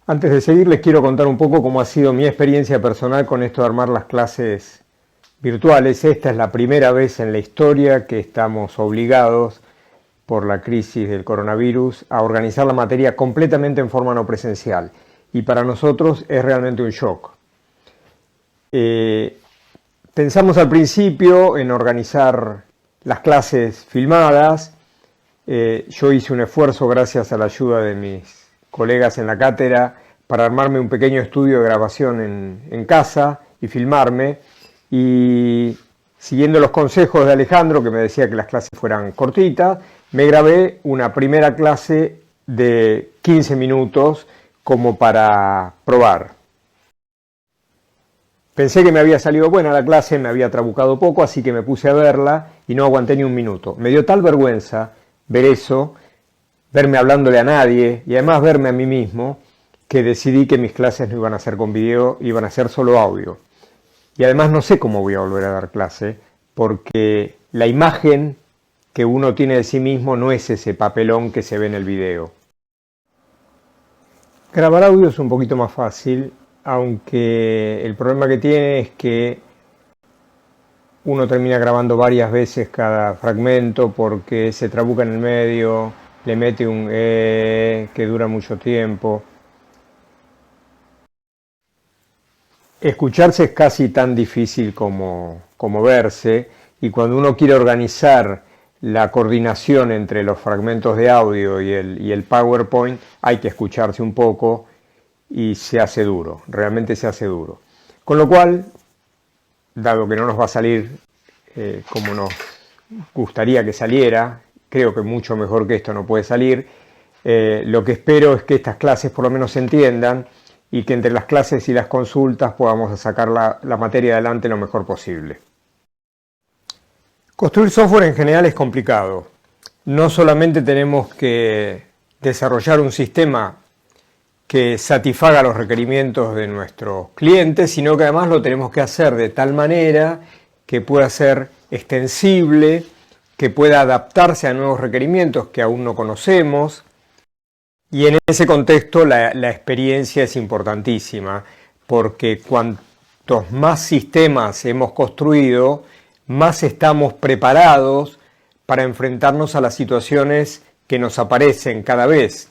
Antes de seguir, les quiero contar un poco cómo ha sido mi experiencia personal con esto de armar las clases virtuales. Esta es la primera vez en la historia que estamos obligados por la crisis del coronavirus a organizar la materia completamente en forma no presencial. Y para nosotros es realmente un shock. Pensamos al principio en organizar las clases filmadas. Yo hice un esfuerzo gracias a la ayuda de mis colegas en la cátedra para armarme un pequeño estudio de grabación en casa y filmarme, y siguiendo los consejos de Alejandro, que me decía que las clases fueran cortitas, me grabé una primera clase de 15 minutos como para probar. Pensé que me había salido buena la clase, me había trabucado poco, así que me puse a verla y no aguanté ni un minuto. Me dio tal vergüenza ver eso, verme hablándole a nadie y además verme a mí mismo, que decidí que mis clases no iban a ser con video, iban a ser solo audio. Y además no sé cómo voy a volver a dar clase, porque la imagen que uno tiene de sí mismo no es ese papelón que se ve en el video. Grabar audio es un poquito más fácil, aunque el problema que tiene es que uno termina grabando varias veces cada fragmento porque se trabuca en el medio, le mete un que dura mucho tiempo. Escucharse es casi tan difícil como verse, y cuando uno quiere organizar la coordinación entre los fragmentos de audio y el PowerPoint, hay que escucharse un poco y se hace duro, realmente se hace duro. Con lo cual, dado que no nos va a salir como nos gustaría que saliera, creo que mucho mejor que esto no puede salir, lo que espero es que estas clases por lo menos se entiendan y que entre las clases y las consultas podamos sacar la materia adelante lo mejor posible. Construir software en general es complicado. No solamente tenemos que desarrollar un sistema que satisfaga los requerimientos de nuestros clientes, sino que además lo tenemos que hacer de tal manera que pueda ser extensible, que pueda adaptarse a nuevos requerimientos que aún no conocemos. Y en ese contexto la experiencia es importantísima, porque cuantos más sistemas hemos construido, más estamos preparados para enfrentarnos a las situaciones que nos aparecen cada vez.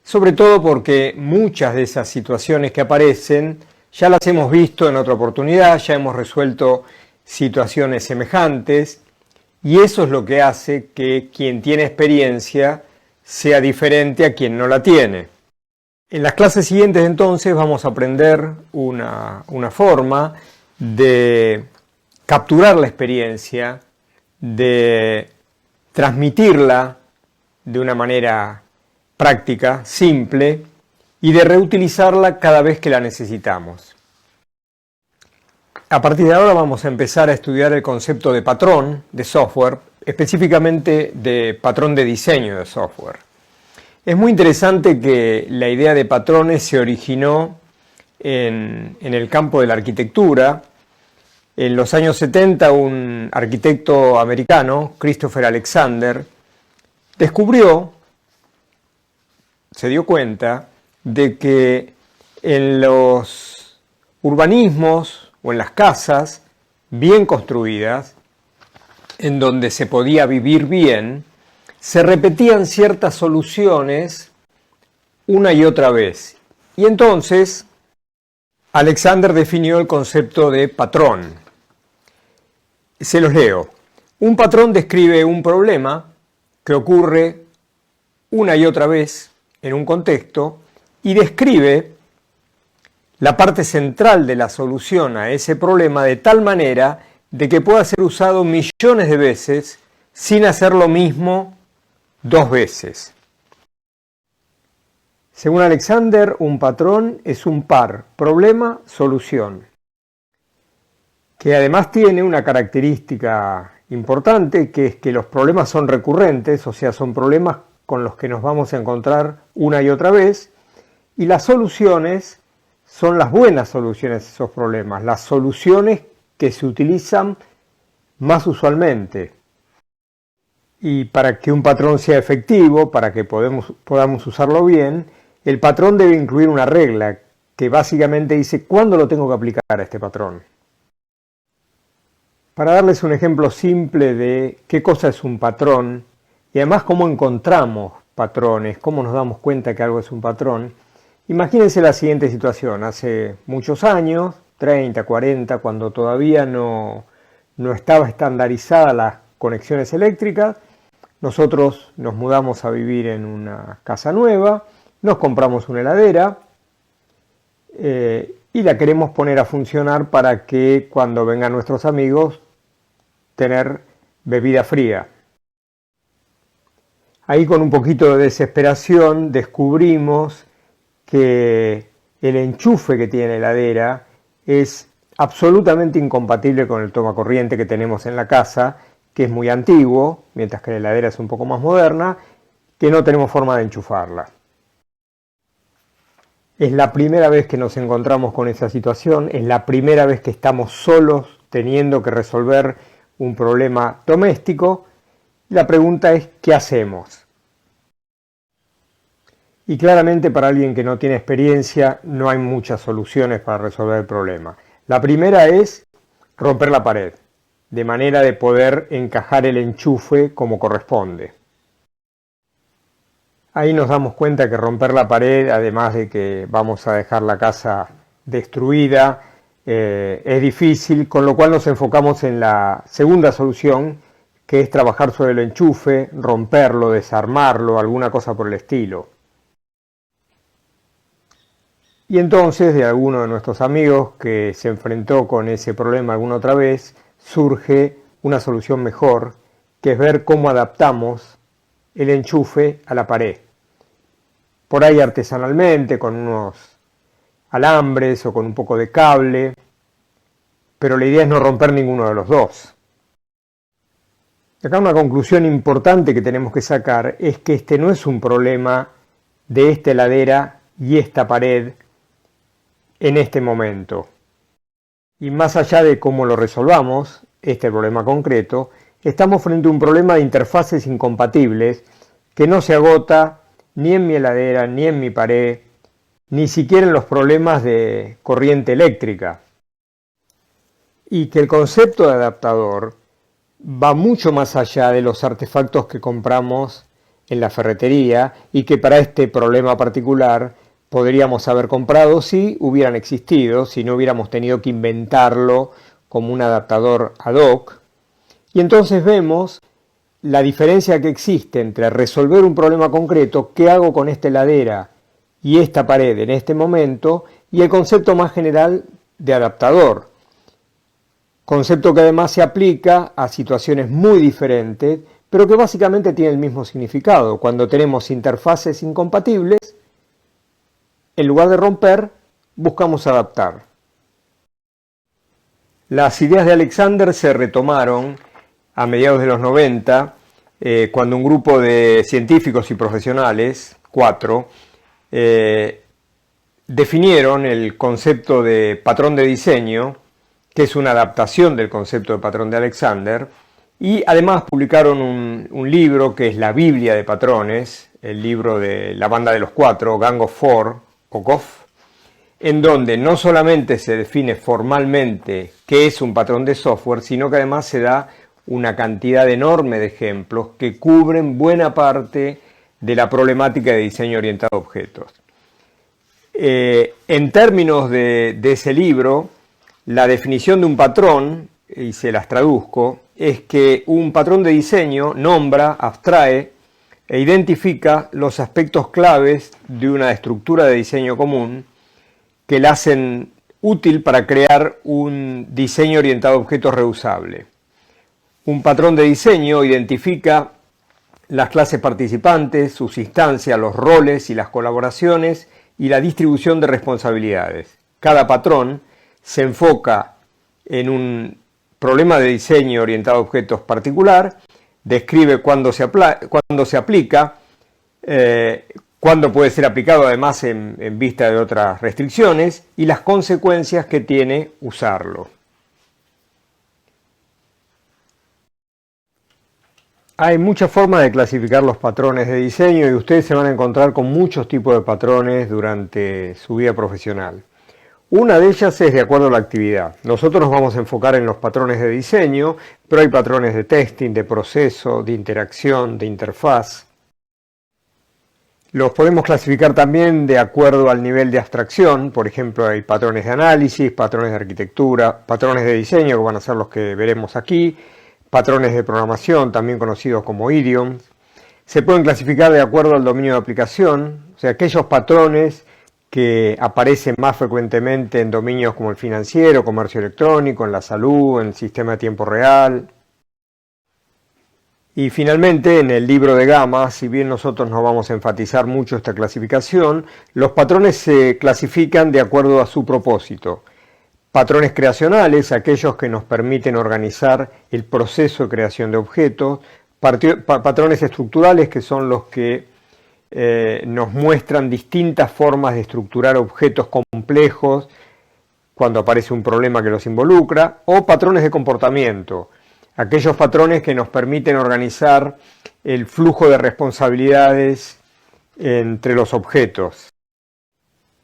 Sobre todo porque muchas de esas situaciones que aparecen ya las hemos visto en otra oportunidad, ya hemos resuelto situaciones semejantes, y eso es lo que hace que quien tiene experiencia sea diferente a quien no la tiene. En las clases siguientes entonces vamos a aprender una forma de capturar la experiencia, de transmitirla de una manera práctica, simple, y de reutilizarla cada vez que la necesitamos. A partir de ahora vamos a empezar a estudiar el concepto de patrón de software, específicamente de patrón de diseño de software. Es muy interesante que la idea de patrones se originó en el campo de la arquitectura. En los años 70 un arquitecto americano, Christopher Alexander, se dio cuenta de que en los urbanismos o en las casas bien construidas, en donde se podía vivir bien, se repetían ciertas soluciones una y otra vez. Y entonces Alexander definió el concepto de patrón. Se los leo. Un patrón describe un problema que ocurre una y otra vez en un contexto y describe la parte central de la solución a ese problema de tal manera de que pueda ser usado millones de veces sin hacer lo mismo dos veces. Según Alexander, un patrón es un par problema-solución, que además tiene una característica importante, que es que los problemas son recurrentes, o sea, son problemas con los que nos vamos a encontrar una y otra vez, y las soluciones son las buenas soluciones a esos problemas, las soluciones que se utilizan más usualmente. Y para que un patrón sea efectivo, para que podamos usarlo bien, el patrón debe incluir una regla que básicamente dice cuándo lo tengo que aplicar a este patrón. Para darles un ejemplo simple de qué cosa es un patrón y además cómo encontramos patrones, cómo nos damos cuenta que algo es un patrón, imagínense la siguiente situación. Hace muchos años, 30, 40, cuando todavía no estaba estandarizada las conexiones eléctricas, nosotros nos mudamos a vivir en una casa nueva, nos compramos una heladera y la queremos poner a funcionar para que cuando vengan nuestros amigos tener bebida fría. Ahí con un poquito de desesperación descubrimos que el enchufe que tiene la heladera es absolutamente incompatible con el tomacorriente que tenemos en la casa, que es muy antiguo, mientras que la heladera es un poco más moderna, que no tenemos forma de enchufarla. Es la primera vez que nos encontramos con esa situación, es la primera vez que estamos solos teniendo que resolver un problema doméstico. La pregunta es, ¿qué hacemos? Y claramente para alguien que no tiene experiencia no hay muchas soluciones para resolver el problema. La primera es romper la pared, de manera de poder encajar el enchufe como corresponde. Ahí nos damos cuenta que romper la pared, además de que vamos a dejar la casa destruida, es difícil, con lo cual nos enfocamos en la segunda solución, que es trabajar sobre el enchufe, romperlo, desarmarlo, alguna cosa por el estilo. Y entonces de alguno de nuestros amigos que se enfrentó con ese problema alguna otra vez, surge una solución mejor, que es ver cómo adaptamos el enchufe a la pared. Por ahí artesanalmente, con unos alambres o con un poco de cable, pero la idea es no romper ninguno de los dos. Acá una conclusión importante que tenemos que sacar es que este no es un problema de esta heladera y esta pared en este momento. Y más allá de cómo lo resolvamos, este problema concreto, estamos frente a un problema de interfaces incompatibles que no se agota ni en mi heladera, ni en mi pared, ni siquiera en los problemas de corriente eléctrica. Y que el concepto de adaptador va mucho más allá de los artefactos que compramos en la ferretería y que para este problema particular podríamos haber comprado si hubieran existido, si no hubiéramos tenido que inventarlo como un adaptador ad hoc. Y entonces vemos la diferencia que existe entre resolver un problema concreto, qué hago con esta heladera y esta pared en este momento, y el concepto más general de adaptador. Concepto que además se aplica a situaciones muy diferentes, pero que básicamente tiene el mismo significado. Cuando tenemos interfaces incompatibles, en lugar de romper, buscamos adaptar. Las ideas de Alexander se retomaron a mediados de los 90, cuando un grupo de científicos y profesionales, 4, definieron el concepto de patrón de diseño, que es una adaptación del concepto de patrón de Alexander, y además publicaron un libro que es la Biblia de patrones, el libro de la banda de los 4, Gang of Four, o GOF, en donde no solamente se define formalmente qué es un patrón de software, sino que además se da una cantidad enorme de ejemplos que cubren buena parte de la problemática de diseño orientado a objetos. En términos de ese libro, la definición de un patrón, y se las traduzco, es que un patrón de diseño nombra, abstrae e identifica los aspectos claves de una estructura de diseño común que la hacen útil para crear un diseño orientado a objetos reusable. Un patrón de diseño identifica las clases participantes, sus instancias, los roles y las colaboraciones y la distribución de responsabilidades. Cada patrón se enfoca en un problema de diseño orientado a objetos particular, describe cuándo se aplica, cuándo puede ser aplicado además en vista de otras restricciones y las consecuencias que tiene usarlo. Hay muchas formas de clasificar los patrones de diseño y ustedes se van a encontrar con muchos tipos de patrones durante su vida profesional. Una de ellas es de acuerdo a la actividad. Nosotros nos vamos a enfocar en los patrones de diseño, pero hay patrones de testing, de proceso, de interacción, de interfaz. Los podemos clasificar también de acuerdo al nivel de abstracción. Por ejemplo, hay patrones de análisis, patrones de arquitectura, patrones de diseño, que van a ser los que veremos aquí, patrones de programación, también conocidos como idioms. Se pueden clasificar de acuerdo al dominio de aplicación, o sea, aquellos patrones que aparecen más frecuentemente en dominios como el financiero, comercio electrónico, en la salud, en el sistema de tiempo real. Y finalmente, en el libro de Gamma, si bien nosotros no vamos a enfatizar mucho esta clasificación, los patrones se clasifican de acuerdo a su propósito. Patrones creacionales, aquellos que nos permiten organizar el proceso de creación de objetos. Patrones estructurales, que son los que nos muestran distintas formas de estructurar objetos complejos cuando aparece un problema que los involucra. O patrones de comportamiento, aquellos patrones que nos permiten organizar el flujo de responsabilidades entre los objetos.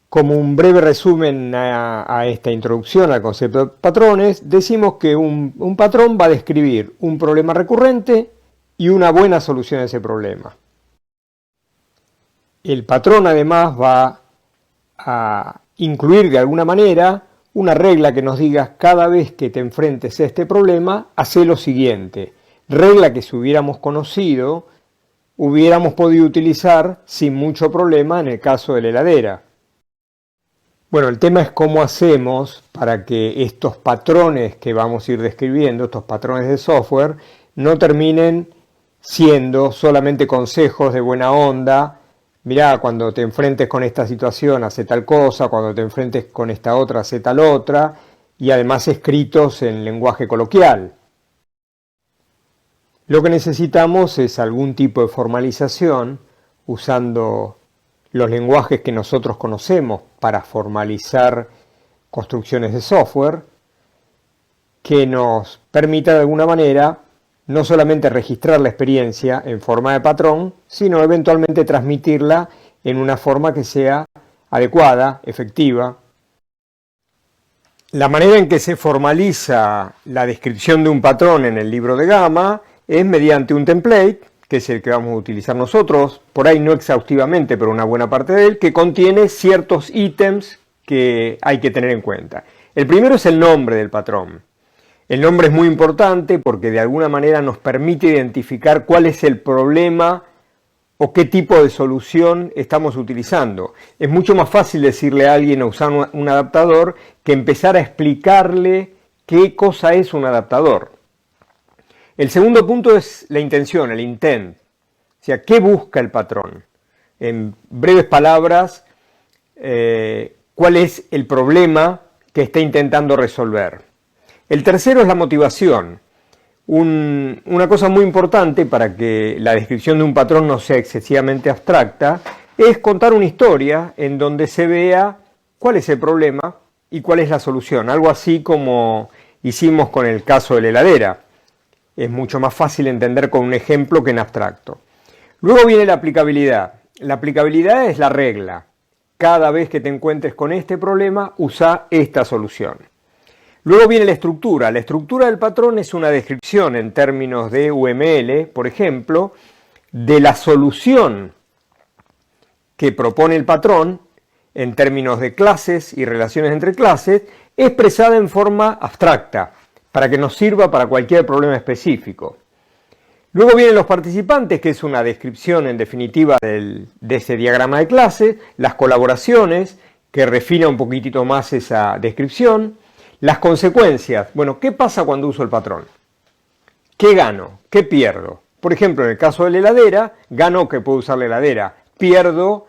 Como un breve resumen a esta introducción al concepto de patrones, decimos que un patrón va a describir un problema recurrente y una buena solución a ese problema. El patrón además va a incluir de alguna manera una regla que nos diga: cada vez que te enfrentes a este problema, haz lo siguiente. Regla que, si hubiéramos conocido, hubiéramos podido utilizar sin mucho problema en el caso de la heladera. Bueno, el tema es cómo hacemos para que estos patrones que vamos a ir describiendo, estos patrones de software, no terminen siendo solamente consejos de buena onda. Mirá, cuando te enfrentes con esta situación, hace tal cosa, cuando te enfrentes con esta otra, hace tal otra, y además escritos en lenguaje coloquial. Lo que necesitamos es algún tipo de formalización, usando los lenguajes que nosotros conocemos para formalizar construcciones de software, que nos permita de alguna manera no solamente registrar la experiencia en forma de patrón, sino eventualmente transmitirla en una forma que sea adecuada, efectiva. La manera en que se formaliza la descripción de un patrón en el libro de Gamma es mediante un template, que es el que vamos a utilizar nosotros, por ahí no exhaustivamente, pero una buena parte de él, que contiene ciertos ítems que hay que tener en cuenta. El primero es el nombre del patrón. El nombre es muy importante porque de alguna manera nos permite identificar cuál es el problema o qué tipo de solución estamos utilizando. Es mucho más fácil decirle a alguien a usar un adaptador que empezar a explicarle qué cosa es un adaptador. El segundo punto es la intención, el intent. O sea, ¿qué busca el patrón? En breves palabras, ¿cuál es el problema que está intentando resolver? El tercero es la motivación. Una cosa muy importante para que la descripción de un patrón no sea excesivamente abstracta es contar una historia en donde se vea cuál es el problema y cuál es la solución. Algo así como hicimos con el caso de la heladera. Es mucho más fácil entender con un ejemplo que en abstracto. Luego viene la aplicabilidad. La aplicabilidad es la regla. Cada vez que te encuentres con este problema, usa esta solución. Luego viene la estructura. La estructura del patrón es una descripción en términos de UML, por ejemplo, de la solución que propone el patrón en términos de clases y relaciones entre clases, expresada en forma abstracta, para que nos sirva para cualquier problema específico. Luego vienen los participantes, que es una descripción en definitiva de ese diagrama de clases, las colaboraciones, que refina un poquitito más esa descripción, las consecuencias. Bueno, ¿qué pasa cuando uso el patrón? ¿Qué gano? ¿Qué pierdo? Por ejemplo, en el caso de la heladera, gano que puedo usar la heladera. Pierdo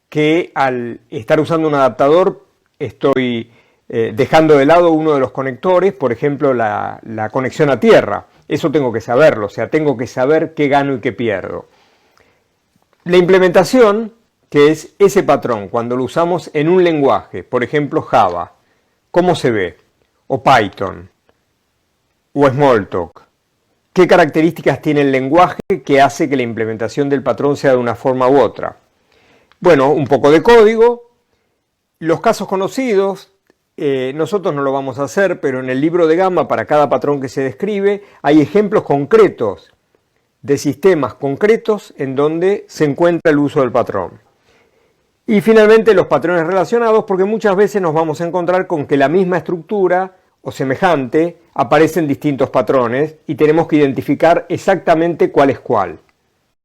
que al estar usando un adaptador estoy dejando de lado uno de los conectores, por ejemplo, la conexión a tierra. Eso tengo que saberlo, o sea, tengo que saber qué gano y qué pierdo. La implementación, que es ese patrón, cuando lo usamos en un lenguaje, por ejemplo, Java, ¿cómo se ve? O Python, o Smalltalk. ¿Qué características tiene el lenguaje que hace que la implementación del patrón sea de una forma u otra? Bueno, un poco de código. Los casos conocidos, nosotros no lo vamos a hacer, pero en el libro de Gamma, para cada patrón que se describe, hay ejemplos concretos de sistemas concretos en donde se encuentra el uso del patrón. Y finalmente los patrones relacionados, porque muchas veces nos vamos a encontrar con que la misma estructura o semejante aparecen distintos patrones y tenemos que identificar exactamente cuál es cuál.